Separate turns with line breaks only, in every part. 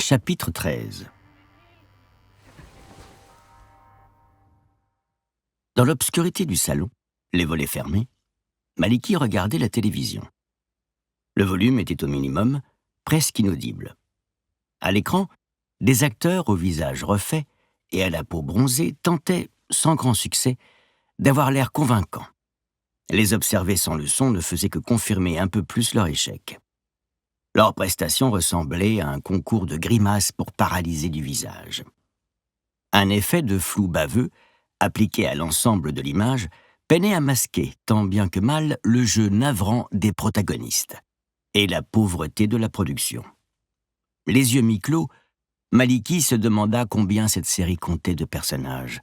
Chapitre 13. Dans l'obscurité du salon, les volets fermés, Maliki regardait la télévision. Le volume était au minimum, presque inaudible. À l'écran, des acteurs au visage refait et à la peau bronzée tentaient, sans grand succès, d'avoir l'air convaincants. Les observer sans le son ne faisait que confirmer un peu plus leur échec. Leur prestation ressemblait à un concours de grimaces pour paralyser du visage. Un effet de flou baveux, appliqué à l'ensemble de l'image, peinait à masquer, tant bien que mal, le jeu navrant des protagonistes et la pauvreté de la production. Les yeux mi-clos, Maliki se demanda combien cette série comptait de personnages.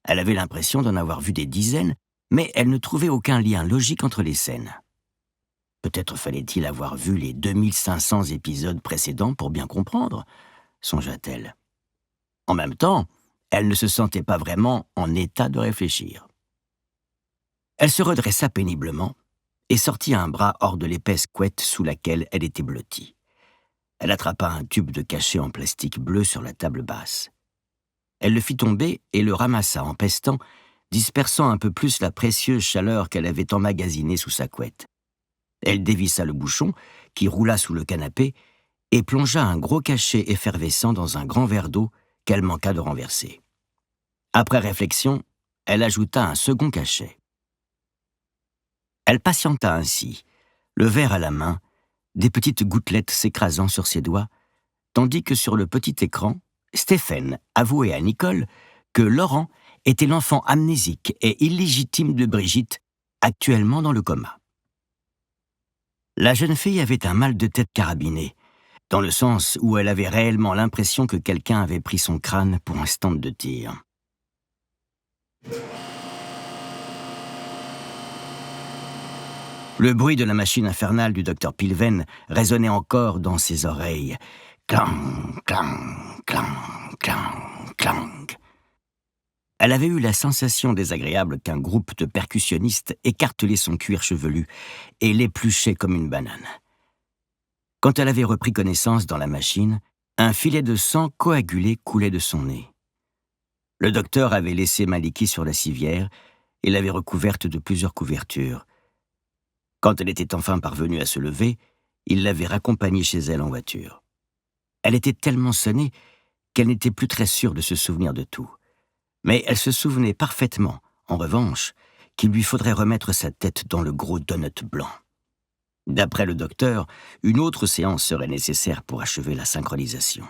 Elle avait l'impression d'en avoir vu des dizaines, mais elle ne trouvait aucun lien logique entre les scènes. Peut-être fallait-il avoir vu les 2500 épisodes précédents pour bien comprendre, songea-t-elle. En même temps, elle ne se sentait pas vraiment en état de réfléchir. Elle se redressa péniblement et sortit un bras hors de l'épaisse couette sous laquelle elle était blottie. Elle attrapa un tube de cachet en plastique bleu sur la table basse. Elle le fit tomber et le ramassa en pestant, dispersant un peu plus la précieuse chaleur qu'elle avait emmagasinée sous sa couette. Elle dévissa le bouchon, qui roula sous le canapé, et plongea un gros cachet effervescent dans un grand verre d'eau qu'elle manqua de renverser. Après réflexion, elle ajouta un second cachet. Elle patienta ainsi, le verre à la main, des petites gouttelettes s'écrasant sur ses doigts, tandis que sur le petit écran, Stéphane avouait à Nicole que Laurent était l'enfant amnésique et illégitime de Brigitte, actuellement dans le coma. La jeune fille avait un mal de tête carabiné, dans le sens où elle avait réellement l'impression que quelqu'un avait pris son crâne pour un stand de tir. Le bruit de la machine infernale du docteur Pilven résonnait encore dans ses oreilles. Clang, clang, clang, clang, clang. Elle avait eu la sensation désagréable qu'un groupe de percussionnistes écartelait son cuir chevelu et l'épluchait comme une banane. Quand elle avait repris connaissance dans la machine, un filet de sang coagulé coulait de son nez. Le docteur avait laissé Maliki sur la civière et l'avait recouverte de plusieurs couvertures. Quand elle était enfin parvenue à se lever, il l'avait raccompagnée chez elle en voiture. Elle était tellement sonnée qu'elle n'était plus très sûre de se souvenir de tout. Mais elle se souvenait parfaitement, en revanche, qu'il lui faudrait remettre sa tête dans le gros donut blanc. D'après le docteur, une autre séance serait nécessaire pour achever la synchronisation.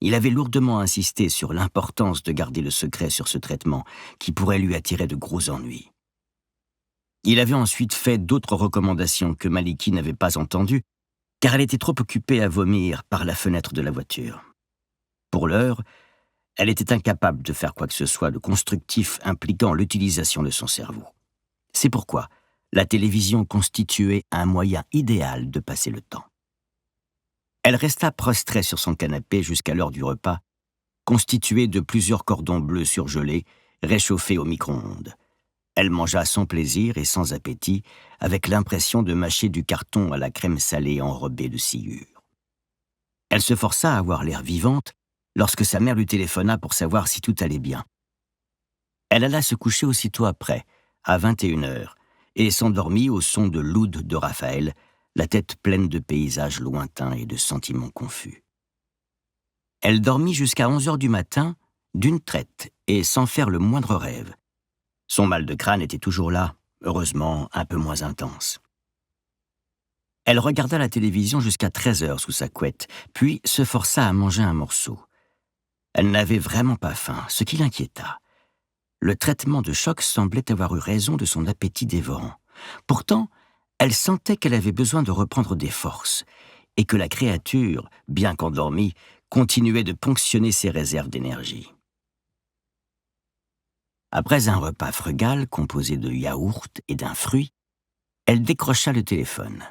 Il avait lourdement insisté sur l'importance de garder le secret sur ce traitement qui pourrait lui attirer de gros ennuis. Il avait ensuite fait d'autres recommandations que Maliki n'avait pas entendues, car elle était trop occupée à vomir par la fenêtre de la voiture. Pour l'heure, elle était incapable de faire quoi que ce soit de constructif impliquant l'utilisation de son cerveau. C'est pourquoi la télévision constituait un moyen idéal de passer le temps. Elle resta prostrée sur son canapé jusqu'à l'heure du repas, constitué de plusieurs cordons bleus surgelés, réchauffés au micro-ondes. Elle mangea sans plaisir et sans appétit, avec l'impression de mâcher du carton à la crème salée enrobée de sciure. Elle se força à avoir l'air vivante lorsque sa mère lui téléphona pour savoir si tout allait bien. Elle alla se coucher aussitôt après, à 21h, et s'endormit au son de l'oud de Raphaël, la tête pleine de paysages lointains et de sentiments confus. Elle dormit jusqu'à 11h du matin, d'une traite, et sans faire le moindre rêve. Son mal de crâne était toujours là, heureusement un peu moins intense. Elle regarda la télévision jusqu'à 13h sous sa couette, puis se força à manger un morceau. Elle n'avait vraiment pas faim, ce qui l'inquiéta. Le traitement de choc semblait avoir eu raison de son appétit dévorant. Pourtant, elle sentait qu'elle avait besoin de reprendre des forces, et que la créature, bien qu'endormie, continuait de ponctionner ses réserves d'énergie. Après un repas frugal composé de yaourt et d'un fruit, elle décrocha le téléphone.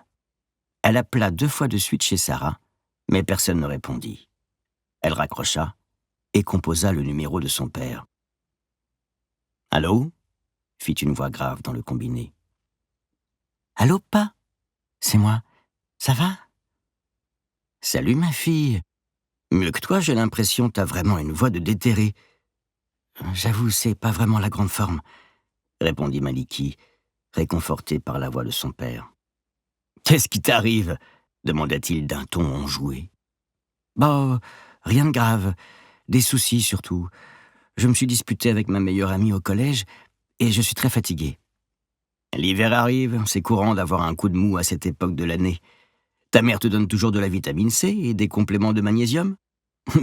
Elle appela 2 fois de suite chez Sarah, mais personne ne répondit. Elle raccrocha et composa le numéro de son père. « Allô ?» fit une voix grave dans le combiné. « Allô, pa ? C'est moi. Ça va ? » « Salut, ma fille. Mieux que toi, j'ai l'impression que t'as vraiment une voix de déterré. J'avoue, c'est pas vraiment la grande forme, répondit Maliki, réconforté par la voix de son père. Qu'est-ce qui t'arrive demanda-t-il d'un ton enjoué. Bah, rien de grave, des soucis surtout. Je me suis disputé avec ma meilleure amie au collège et je suis très fatigué. L'hiver arrive, c'est courant d'avoir un coup de mou à cette époque de l'année. Ta mère te donne toujours de la vitamine C et des compléments de magnésium?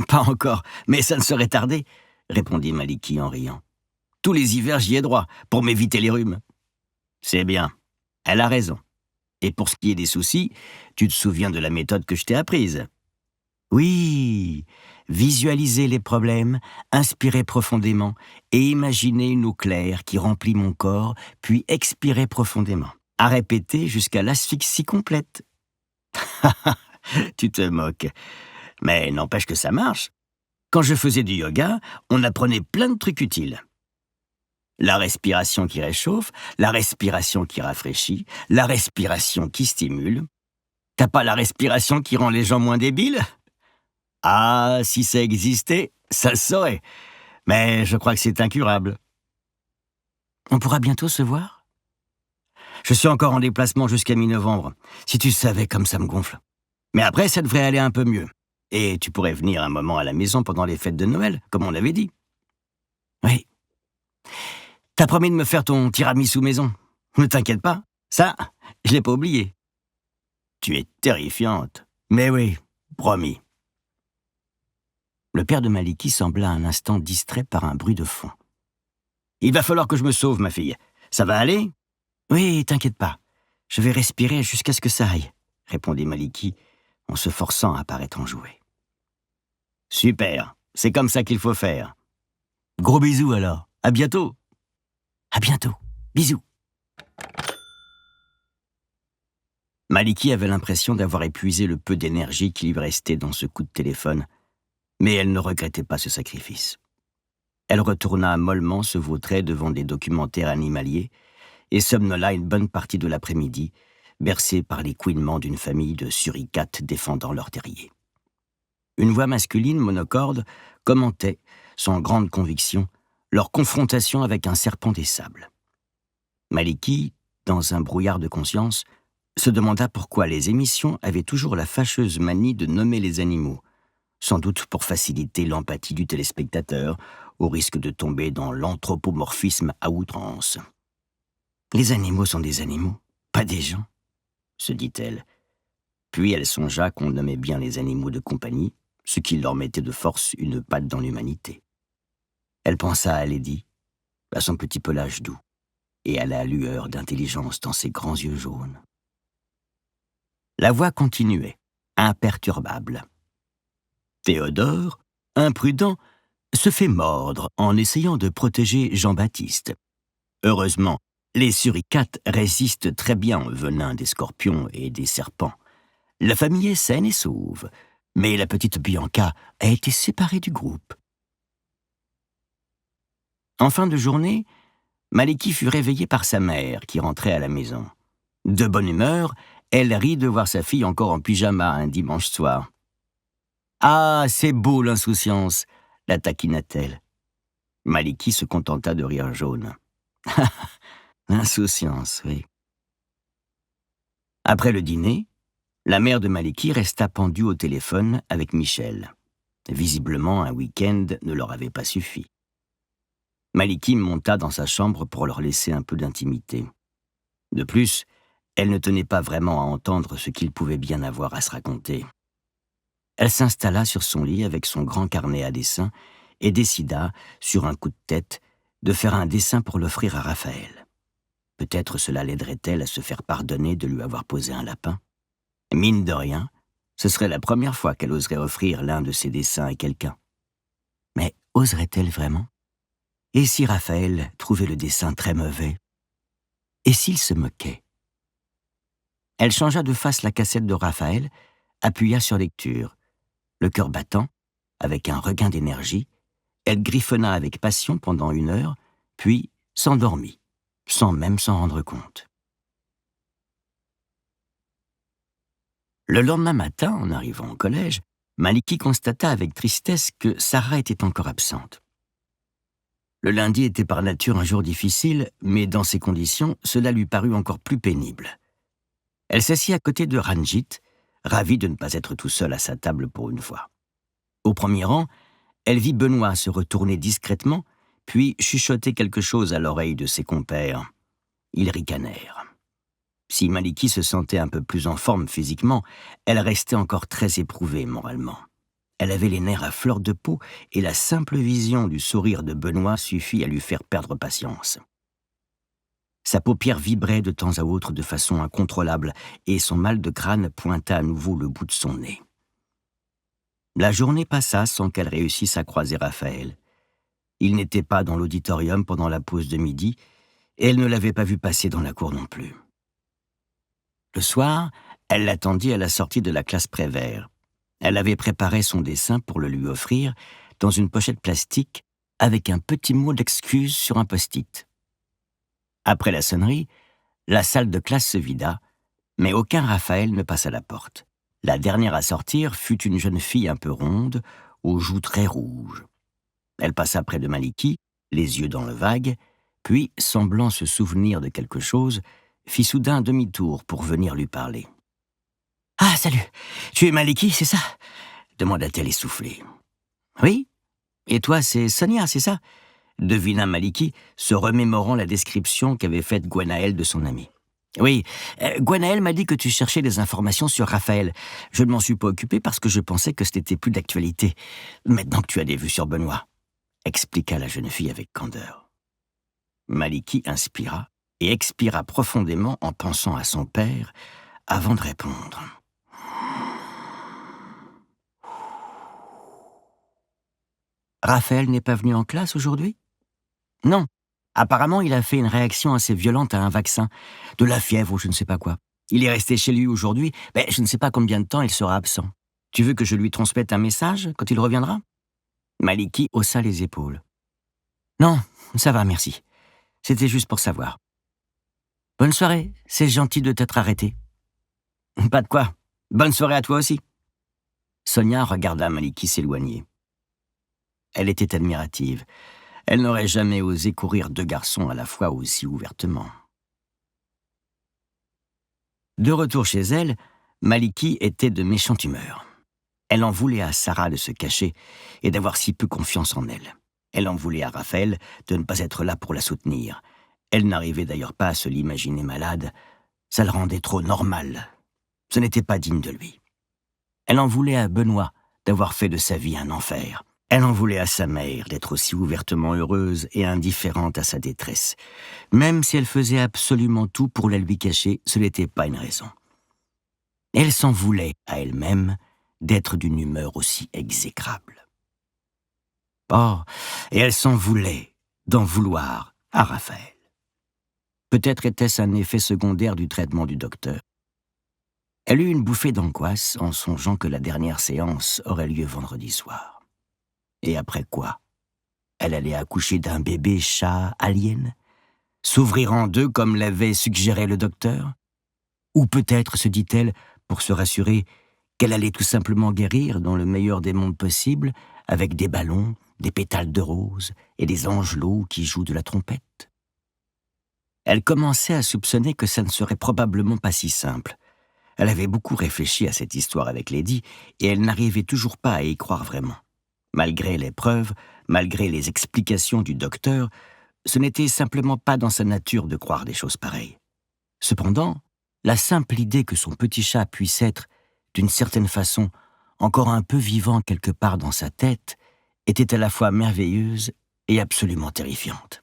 Pas encore, mais ça ne saurait tarder, répondit Maliki en riant. Tous les hivers, j'y ai droit, pour m'éviter les rhumes. C'est bien, elle a raison. Et pour ce qui est des soucis, tu te souviens de la méthode que je t'ai apprise? Oui, visualiser les problèmes, inspirer profondément et imaginer une eau claire qui remplit mon corps, puis expirer profondément. À répéter jusqu'à l'asphyxie complète. Tu te moques. Mais n'empêche que ça marche. Quand je faisais du yoga, on apprenait plein de trucs utiles. La respiration qui réchauffe, la respiration qui rafraîchit, la respiration qui stimule. T'as pas la respiration qui rend les gens moins débiles? Ah, si ça existait, ça le saurait. Mais je crois que c'est incurable. On pourra bientôt se voir? Je suis encore en déplacement jusqu'à mi-novembre. Si tu savais comme ça me gonfle. Mais après, ça devrait aller un peu mieux. Et tu pourrais venir un moment à la maison pendant les fêtes de Noël, comme on avait dit. Oui. T'as promis de me faire ton tiramisu maison. Ne t'inquiète pas, ça, je l'ai pas oublié. Tu es terrifiante. Mais oui, promis. Le père de Maliki sembla un instant distrait par un bruit de fond. Il va falloir que je me sauve, ma fille. Ça va aller? Oui, t'inquiète pas. Je vais respirer jusqu'à ce que ça aille, répondit Maliki, en se forçant à paraître enjoué. Super, c'est comme ça qu'il faut faire. Gros bisous alors, à bientôt. À bientôt, bisous. Maliki avait l'impression d'avoir épuisé le peu d'énergie qui lui restait dans ce coup de téléphone, mais elle ne regrettait pas ce sacrifice. Elle retourna mollement se vautrer devant des documentaires animaliers et somnola une bonne partie de l'après-midi, bercée par les couinements d'une famille de suricates défendant leur terrier. Une voix masculine monocorde commentait, sans grande conviction, leur confrontation avec un serpent des sables. Maliki, dans un brouillard de conscience, se demanda pourquoi les émissions avaient toujours la fâcheuse manie de nommer les animaux, sans doute pour faciliter l'empathie du téléspectateur, au risque de tomber dans l'anthropomorphisme à outrance. Les animaux sont des animaux, pas des gens, se dit-elle. Puis elle songea qu'on nommait bien les animaux de compagnie, ce qui leur mettait de force une patte dans l'humanité. Elle pensa à Lady, à son petit pelage doux, et à la lueur d'intelligence dans ses grands yeux jaunes. La voix continuait, imperturbable. Théodore, imprudent, se fait mordre en essayant de protéger Jean-Baptiste. Heureusement, les suricates résistent très bien au venin des scorpions et des serpents. La famille est saine et sauve, mais la petite Bianca a été séparée du groupe. En fin de journée, Maliki fut réveillée par sa mère qui rentrait à la maison. De bonne humeur, elle rit de voir sa fille encore en pyjama un dimanche soir. « Ah, c'est beau l'insouciance !» la taquina-t-elle. Maliki se contenta de rire jaune. « L'insouciance, oui. » Après le dîner, la mère de Maliki resta pendue au téléphone avec Michel. Visiblement, un week-end ne leur avait pas suffi. Maliki monta dans sa chambre pour leur laisser un peu d'intimité. De plus, elle ne tenait pas vraiment à entendre ce qu'ils pouvaient bien avoir à se raconter. Elle s'installa sur son lit avec son grand carnet à dessin et décida, sur un coup de tête, de faire un dessin pour l'offrir à Raphaël. Peut-être cela l'aiderait-elle à se faire pardonner de lui avoir posé un lapin. Mine de rien, ce serait la première fois qu'elle oserait offrir l'un de ses dessins à quelqu'un. Mais oserait-elle vraiment? Et si Raphaël trouvait le dessin très mauvais? Et s'il se moquait? Elle changea de face la cassette de Raphaël, appuya sur lecture. Le cœur battant, avec un regain d'énergie, elle griffonna avec passion pendant 1 heure, puis s'endormit, sans même s'en rendre compte. Le lendemain matin, en arrivant au collège, Maliki constata avec tristesse que Sarah était encore absente. Le lundi était par nature un jour difficile, mais dans ces conditions, cela lui parut encore plus pénible. Elle s'assit à côté de Ranjit, ravie de ne pas être tout seul à sa table pour une fois. Au premier rang, elle vit Benoît se retourner discrètement, puis chuchoter quelque chose à l'oreille de ses compères. Ils ricanèrent. Si Maliki se sentait un peu plus en forme physiquement, elle restait encore très éprouvée moralement. Elle avait les nerfs à fleur de peau et la simple vision du sourire de Benoît suffit à lui faire perdre patience. Sa paupière vibrait de temps à autre de façon incontrôlable et son mal de crâne pointa à nouveau le bout de son nez. La journée passa sans qu'elle réussisse à croiser Raphaël. Il n'était pas dans l'auditorium pendant la pause de midi et elle ne l'avait pas vu passer dans la cour non plus. Le soir, elle l'attendit à la sortie de la classe Prévert. Elle avait préparé son dessin pour le lui offrir dans une pochette plastique avec un petit mot d'excuse sur un post-it. Après la sonnerie, la salle de classe se vida, mais aucun Raphaël ne passa la porte. La dernière à sortir fut une jeune fille un peu ronde, aux joues très rouges. Elle passa près de Maliki, les yeux dans le vague, puis, semblant se souvenir de quelque chose, fit soudain demi-tour pour venir lui parler. « Ah, salut, tu es Maliki, c'est ça ?» demanda-t-elle essoufflée. « Oui, et toi, c'est Sonia, c'est ça ?» devina Maliki, se remémorant la description qu'avait faite Gwenaël de son ami. « Oui, Gwenaël m'a dit que tu cherchais des informations sur Raphaël. Je ne m'en suis pas occupé parce que je pensais que ce n'était plus d'actualité. Maintenant que tu as des vues sur Benoît, » expliqua la jeune fille avec candeur. Maliki inspira et expira profondément en pensant à son père avant de répondre. « Raphaël n'est pas venu en classe aujourd'hui ? » « Non. Apparemment, il a fait une réaction assez violente à un vaccin, de la fièvre ou je ne sais pas quoi. Il est resté chez lui aujourd'hui, mais je ne sais pas combien de temps il sera absent. Tu veux que je lui transmette un message quand il reviendra ?» Maliki haussa les épaules. « Non, ça va, merci. C'était juste pour savoir. Bonne soirée, c'est gentil de t'être arrêté. »« Pas de quoi. Bonne soirée à toi aussi. » Sonia regarda Maliki s'éloigner. Elle était admirative. Elle n'aurait jamais osé courir deux garçons à la fois aussi ouvertement. De retour chez elle, Maliki était de méchante humeur. Elle en voulait à Sarah de se cacher et d'avoir si peu confiance en elle. Elle en voulait à Raphaël de ne pas être là pour la soutenir. Elle n'arrivait d'ailleurs pas à se l'imaginer malade. Ça le rendait trop normal. Ce n'était pas digne de lui. Elle en voulait à Benoît d'avoir fait de sa vie un enfer. Elle en voulait à sa mère d'être aussi ouvertement heureuse et indifférente à sa détresse. Même si elle faisait absolument tout pour la lui cacher, ce n'était pas une raison. Elle s'en voulait à elle-même d'être d'une humeur aussi exécrable. Oh, et elle s'en voulait d'en vouloir à Raphaël. Peut-être était-ce un effet secondaire du traitement du docteur. Elle eut une bouffée d'angoisse en songeant que la dernière séance aurait lieu vendredi soir. Et après quoi ? Elle allait accoucher d'un bébé chat alien ? S'ouvrir en deux comme l'avait suggéré le docteur ? Ou peut-être, se dit-elle, pour se rassurer, qu'elle allait tout simplement guérir dans le meilleur des mondes possibles, avec des ballons, des pétales de rose et des angelots qui jouent de la trompette. Elle commençait à soupçonner que ça ne serait probablement pas si simple. Elle avait beaucoup réfléchi à cette histoire avec Lady et elle n'arrivait toujours pas à y croire vraiment. Malgré les preuves, malgré les explications du docteur, ce n'était simplement pas dans sa nature de croire des choses pareilles. Cependant, la simple idée que son petit chat puisse être, d'une certaine façon, encore un peu vivant quelque part dans sa tête, était à la fois merveilleuse et absolument terrifiante.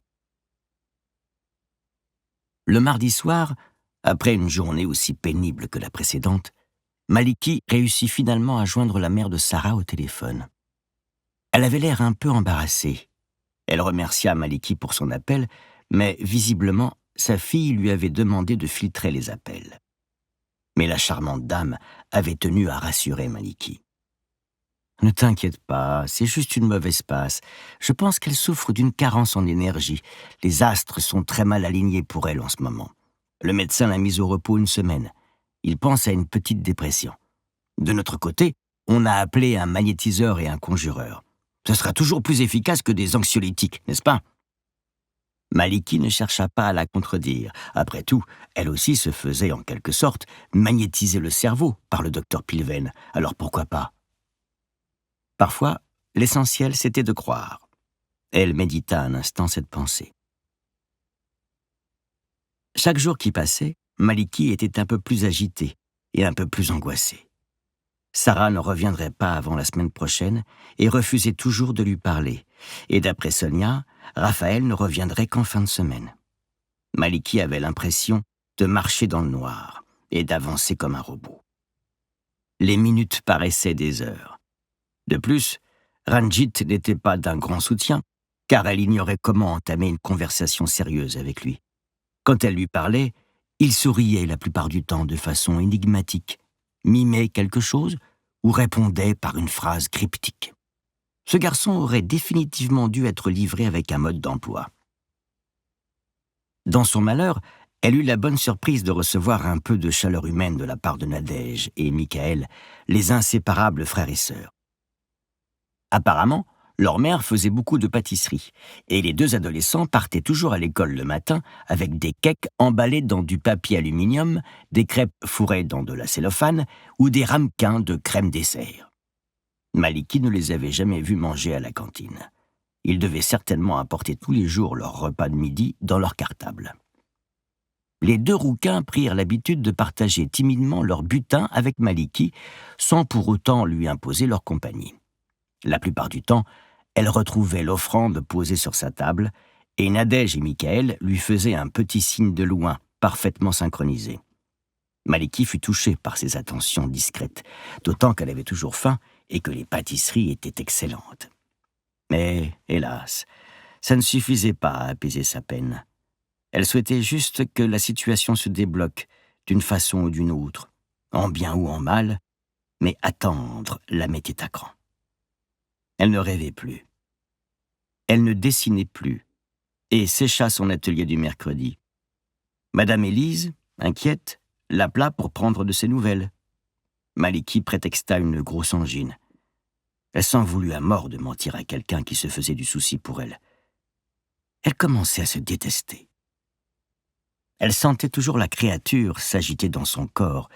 Le mardi soir, après une journée aussi pénible que la précédente, Maliki réussit finalement à joindre la mère de Sarah au téléphone. Elle avait l'air un peu embarrassée. Elle remercia Maliki pour son appel, mais visiblement, sa fille lui avait demandé de filtrer les appels. Mais la charmante dame avait tenu à rassurer Maliki. « Ne t'inquiète pas, c'est juste une mauvaise passe. Je pense qu'elle souffre d'une carence en énergie. Les astres sont très mal alignés pour elle en ce moment. Le médecin l'a mise au repos une semaine. Il pense à une petite dépression. De notre côté, on a appelé un magnétiseur et un conjureur. Ce sera toujours plus efficace que des anxiolytiques, n'est-ce pas ? Maliki ne chercha pas à la contredire. Après tout, elle aussi se faisait, en quelque sorte, magnétiser le cerveau par le docteur Pilven. Alors pourquoi pas ? Parfois, l'essentiel, c'était de croire. Elle médita un instant cette pensée. Chaque jour qui passait, Maliki était un peu plus agitée et un peu plus angoissée. Sarah ne reviendrait pas avant la semaine prochaine et refusait toujours de lui parler. Et d'après Sonia, Raphaël ne reviendrait qu'en fin de semaine. Maliki avait l'impression de marcher dans le noir et d'avancer comme un robot. Les minutes paraissaient des heures. De plus, Ranjit n'était pas d'un grand soutien, car elle ignorait comment entamer une conversation sérieuse avec lui. Quand elle lui parlait, il souriait la plupart du temps de façon énigmatique, mimait quelque chose ou répondait par une phrase cryptique. Ce garçon aurait définitivement dû être livré avec un mode d'emploi. Dans son malheur, elle eut la bonne surprise de recevoir un peu de chaleur humaine de la part de Nadège et Michael, les inséparables frères et sœurs. Apparemment, leur mère faisait beaucoup de pâtisserie, et les deux adolescents partaient toujours à l'école le matin avec des cakes emballés dans du papier aluminium, des crêpes fourrées dans de la cellophane ou des ramequins de crème dessert. Maliki ne les avait jamais vus manger à la cantine. Ils devaient certainement apporter tous les jours leur repas de midi dans leur cartable. Les deux rouquins prirent l'habitude de partager timidement leur butin avec Maliki, sans pour autant lui imposer leur compagnie. La plupart du temps, elle retrouvait l'offrande posée sur sa table, et Nadège et Michael lui faisaient un petit signe de loin, parfaitement synchronisé. Maliki fut touchée par ces attentions discrètes, d'autant qu'elle avait toujours faim et que les pâtisseries étaient excellentes. Mais, hélas, ça ne suffisait pas à apaiser sa peine. Elle souhaitait juste que la situation se débloque, d'une façon ou d'une autre, en bien ou en mal, mais attendre la mettait à cran. Elle ne rêvait plus. Elle ne dessinait plus, et sécha son atelier du mercredi. Madame Élise, inquiète, l'appela pour prendre de ses nouvelles. Maliki prétexta une grosse angine. Elle s'en voulut à mort de mentir à quelqu'un qui se faisait du souci pour elle. Elle commençait à se détester. Elle sentait toujours la créature s'agiter dans son corps,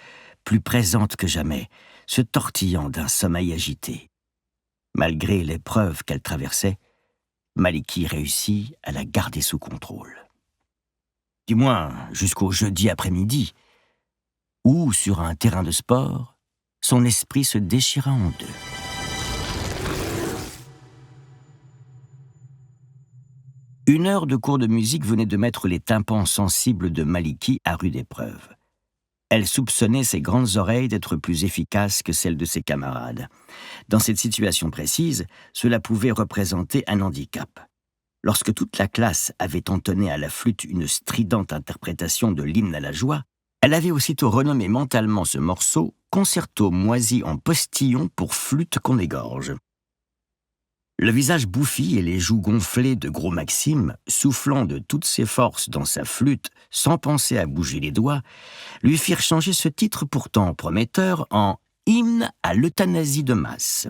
plus présente que jamais, se tortillant d'un sommeil agité. Malgré l'épreuve qu'elle traversait, Maliki réussit à la garder sous contrôle. Du moins, jusqu'au jeudi après-midi, où, sur un terrain de sport, son esprit se déchira en deux. Une heure de cours de musique venait de mettre les tympans sensibles de Maliki à rude épreuve. Elle soupçonnait ses grandes oreilles d'être plus efficaces que celles de ses camarades. Dans cette situation précise, cela pouvait représenter un handicap. Lorsque toute la classe avait entonné à la flûte une stridente interprétation de l'hymne à la joie, elle avait aussitôt renommé mentalement ce morceau « Concerto moisi en postillon pour flûte qu'on égorge ». Le visage bouffi et les joues gonflées de gros Maxime, soufflant de toutes ses forces dans sa flûte sans penser à bouger les doigts, lui firent changer ce titre pourtant prometteur en « Hymne à l'euthanasie de masse ».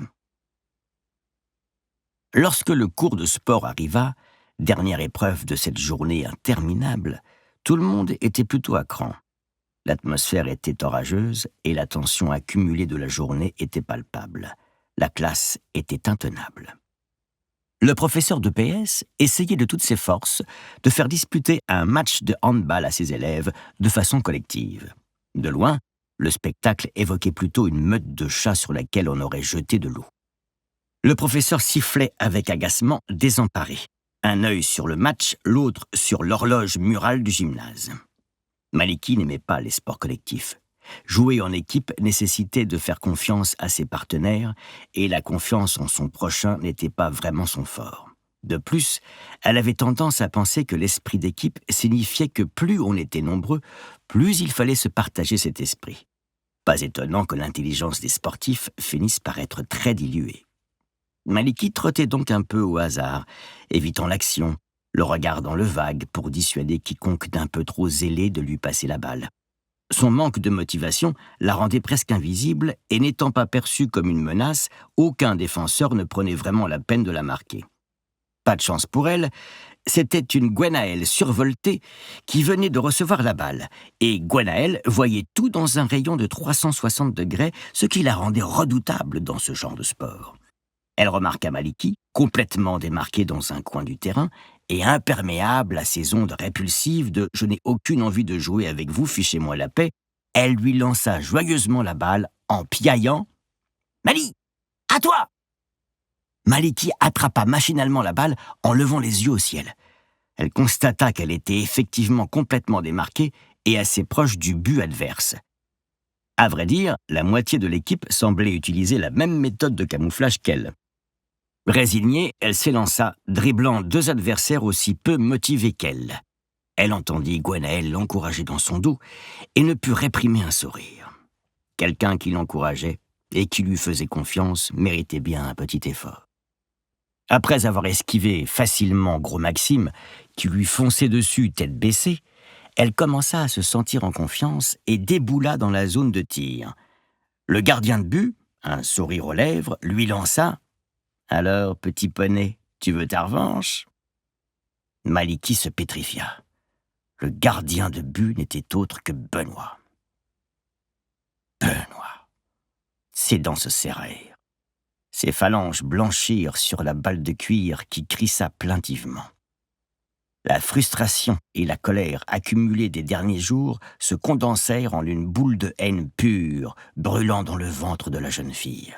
Lorsque le cours de sport arriva, dernière épreuve de cette journée interminable, tout le monde était plutôt à cran. L'atmosphère était orageuse et la tension accumulée de la journée était palpable. La classe était intenable. Le professeur de PS essayait de toutes ses forces de faire disputer un match de handball à ses élèves de façon collective. De loin, le spectacle évoquait plutôt une meute de chats sur laquelle on aurait jeté de l'eau. Le professeur sifflait avec agacement, désemparé. Un œil sur le match, l'autre sur l'horloge murale du gymnase. Maliki n'aimait pas les sports collectifs. Jouer en équipe nécessitait de faire confiance à ses partenaires, et la confiance en son prochain n'était pas vraiment son fort. De plus, elle avait tendance à penser que l'esprit d'équipe signifiait que plus on était nombreux, plus il fallait se partager cet esprit. Pas étonnant que l'intelligence des sportifs finisse par être très diluée. Maliki trottait donc un peu au hasard, évitant l'action, le regard dans le vague pour dissuader quiconque d'un peu trop zélé de lui passer la balle. Son manque de motivation la rendait presque invisible et n'étant pas perçue comme une menace, aucun défenseur ne prenait vraiment la peine de la marquer. Pas de chance pour elle, c'était une Gwenaëlle survoltée qui venait de recevoir la balle, et Gwenaëlle voyait tout dans un rayon de 360 degrés, ce qui la rendait redoutable dans ce genre de sport. Elle remarqua Maliki, complètement démarqué dans un coin du terrain, et imperméable à ces ondes répulsives de « je n'ai aucune envie de jouer avec vous, fichez-moi la paix », elle lui lança joyeusement la balle en piaillant « Mali, à toi !» Maliki attrapa machinalement la balle en levant les yeux au ciel. Elle constata qu'elle était effectivement complètement démarquée et assez proche du but adverse. À vrai dire, la moitié de l'équipe semblait utiliser la même méthode de camouflage qu'elle. Résignée, elle s'élança, dribblant 2 adversaires aussi peu motivés qu'elle. Elle entendit Gwenaëlle l'encourager dans son dos et ne put réprimer un sourire. Quelqu'un qui l'encourageait et qui lui faisait confiance méritait bien un petit effort. Après avoir esquivé facilement Gros Maxime, qui lui fonçait dessus tête baissée, elle commença à se sentir en confiance et déboula dans la zone de tir. Le gardien de but, un sourire aux lèvres, lui lança « Alors, petit poney, tu veux ta revanche ?» Maliki se pétrifia. Le gardien de but n'était autre que Benoît. Benoît. Ses dents se serrèrent. Ses phalanges blanchirent sur la balle de cuir qui crissa plaintivement. La frustration et la colère accumulées des derniers jours se condensèrent en une boule de haine pure, brûlant dans le ventre de la jeune fille.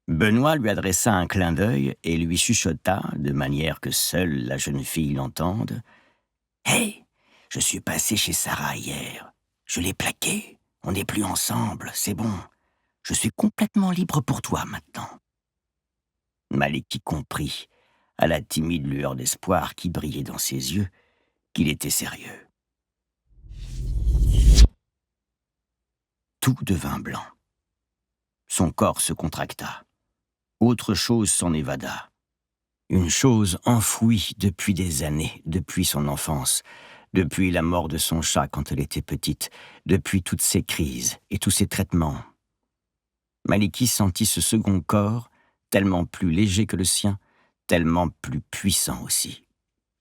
Benoît lui adressa un clin d'œil et lui chuchota, de manière que seule la jeune fille l'entende. « Hé, je suis passé chez Sarah hier. Je l'ai plaqué. On n'est plus ensemble, c'est bon. Je suis complètement libre pour toi maintenant. » Maliki comprit, à la timide lueur d'espoir qui brillait dans ses yeux, qu'il était sérieux. Tout devint blanc. Son corps se contracta. Autre chose s'en évada. Une chose enfouie depuis des années, depuis son enfance, depuis la mort de son chat quand elle était petite, depuis toutes ces crises et tous ces traitements. Maliki sentit ce second corps, tellement plus léger que le sien, tellement plus puissant aussi.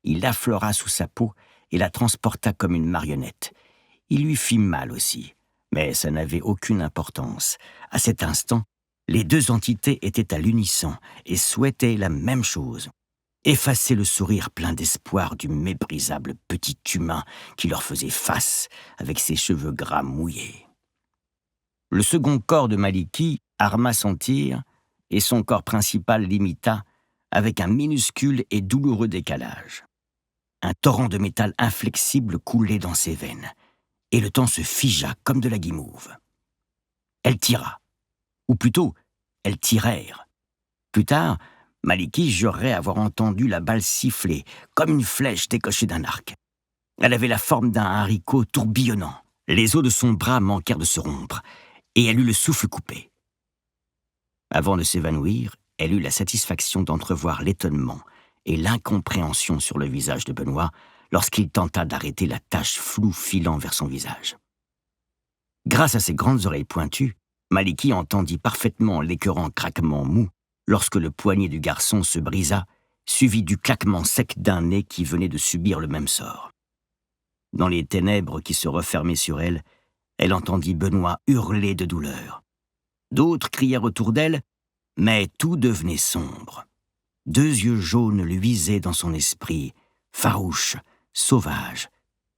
Il l'affleura sous sa peau et la transporta comme une marionnette. Il lui fit mal aussi, mais ça n'avait aucune importance. À cet instant, les 2 entités étaient à l'unisson et souhaitaient la même chose. Effacer le sourire plein d'espoir du méprisable petit humain qui leur faisait face avec ses cheveux gras mouillés. Le second corps de Maliki arma son tir et son corps principal l'imita avec un minuscule et douloureux décalage. Un torrent de métal inflexible coulait dans ses veines et le temps se figea comme de la guimauve. Elle tira. Ou plutôt, elles tirèrent. Plus tard, Maliki jurerait avoir entendu la balle siffler, comme une flèche décochée d'un arc. Elle avait la forme d'un haricot tourbillonnant. Les os de son bras manquèrent de se rompre, et elle eut le souffle coupé. Avant de s'évanouir, elle eut la satisfaction d'entrevoir l'étonnement et l'incompréhension sur le visage de Benoît lorsqu'il tenta d'arrêter la tache floue filant vers son visage. Grâce à ses grandes oreilles pointues, Maliki entendit parfaitement l'écœurant craquement mou lorsque le poignet du garçon se brisa, suivi du claquement sec d'un nez qui venait de subir le même sort. Dans les ténèbres qui se refermaient sur elle, elle entendit Benoît hurler de douleur. D'autres crièrent autour d'elle, mais tout devenait sombre. 2 yeux jaunes luisaient dans son esprit, farouches, sauvages,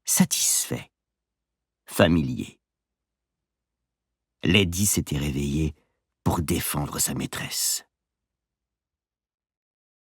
satisfaits, familiers. Lady s'était réveillée pour défendre sa maîtresse.